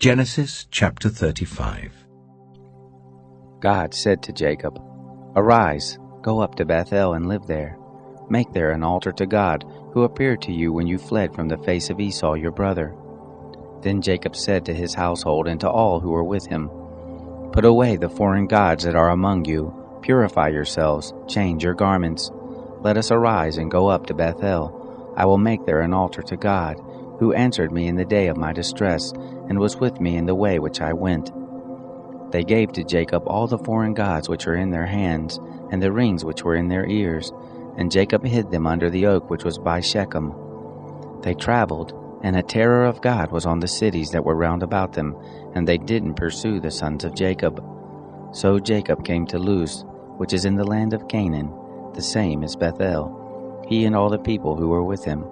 Genesis chapter 35. God said to Jacob, "Arise, go up to Bethel and live there. Make there an altar to God, who appeared to you when you fled from the face of Esau your brother." Then Jacob said to his household and to all who were with him, "Put away the foreign gods that are among you. Purify yourselves, change your garments. Let us arise and go up to Bethel. I will make there an altar to God, who answered me in the day of my distress, and was with me in the way which I went." They gave to Jacob all the foreign gods which were in their hands, and the rings which were in their ears, and Jacob hid them under the oak which was by Shechem. They traveled, and a terror of God was on the cities that were round about them, and they didn't pursue the sons of Jacob. So Jacob came to Luz, which is in the land of Canaan, the same as Bethel, he and all the people who were with him.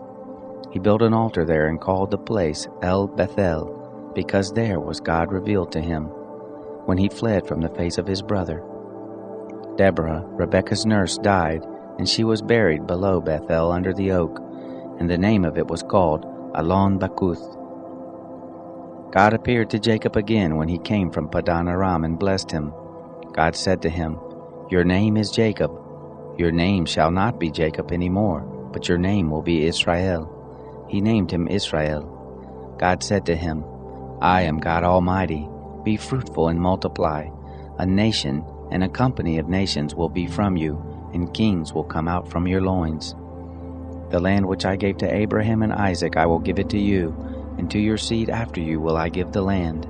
He built an altar there and called the place El Bethel, because there was God revealed to him, when he fled from the face of his brother. Deborah, Rebekah's nurse, died, and she was buried below Bethel under the oak, and the name of it was called Allon Bakuth. God appeared to Jacob again when he came from Padan Aram and blessed him. God said to him, "Your name is Jacob. Your name shall not be Jacob any more, but your name will be Israel." He named him Israel. God said to him, "I am God Almighty. Be fruitful and multiply. A nation and a company of nations will be from you, and kings will come out from your loins. The land which I gave to Abraham and Isaac I will give it to you, and to your seed after you will I give the land."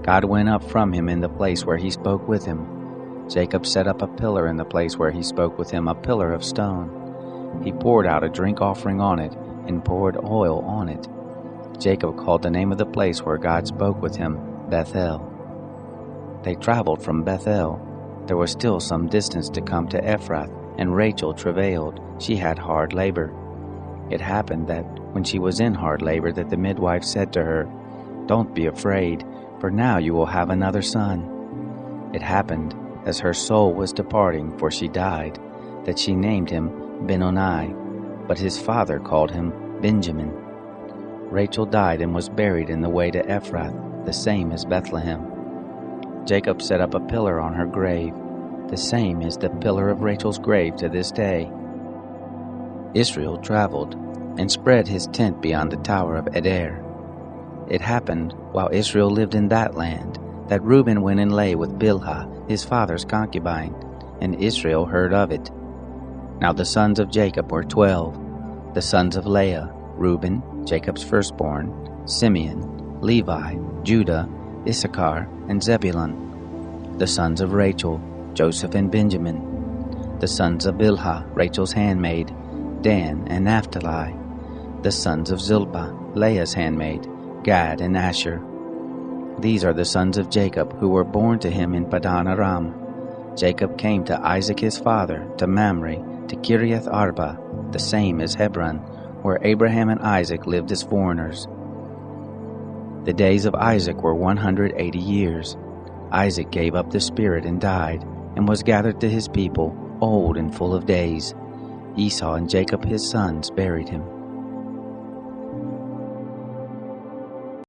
God went up from him in the place where he spoke with him. Jacob set up a pillar in the place where he spoke with him, a pillar of stone. He poured out a drink offering on it, and poured oil on it. Jacob called the name of the place where God spoke with him Bethel. They traveled from Bethel. There was still some distance to come to Ephrath, and Rachel travailed. She had hard labor. It happened that when she was in hard labor that the midwife said to her, "Don't be afraid, for now you will have another son." It happened, as her soul was departing, for she died, that she named him Benoni, but his father called him Benjamin. Rachel died and was buried in the way to Ephrath, the same as Bethlehem. Jacob set up a pillar on her grave. The same is the pillar of Rachel's grave to this day. Israel traveled and spread his tent beyond the tower of Eder. It happened, while Israel lived in that land, that Reuben went and lay with Bilhah, his father's concubine, and Israel heard of it. Now the sons of Jacob were 12. The sons of Leah, Reuben, Jacob's firstborn, Simeon, Levi, Judah, Issachar, and Zebulun. The sons of Rachel, Joseph and Benjamin. The sons of Bilhah, Rachel's handmaid, Dan and Naphtali. The sons of Zilpah, Leah's handmaid, Gad and Asher. These are the sons of Jacob who were born to him in Padan Aram. Jacob came to Isaac his father, to Mamre, to Kiriath Arba, the same as Hebron, where Abraham and Isaac lived as foreigners. The days of Isaac were 180 years. Isaac gave up the spirit and died, and was gathered to his people, old and full of days. Esau and Jacob his sons buried him.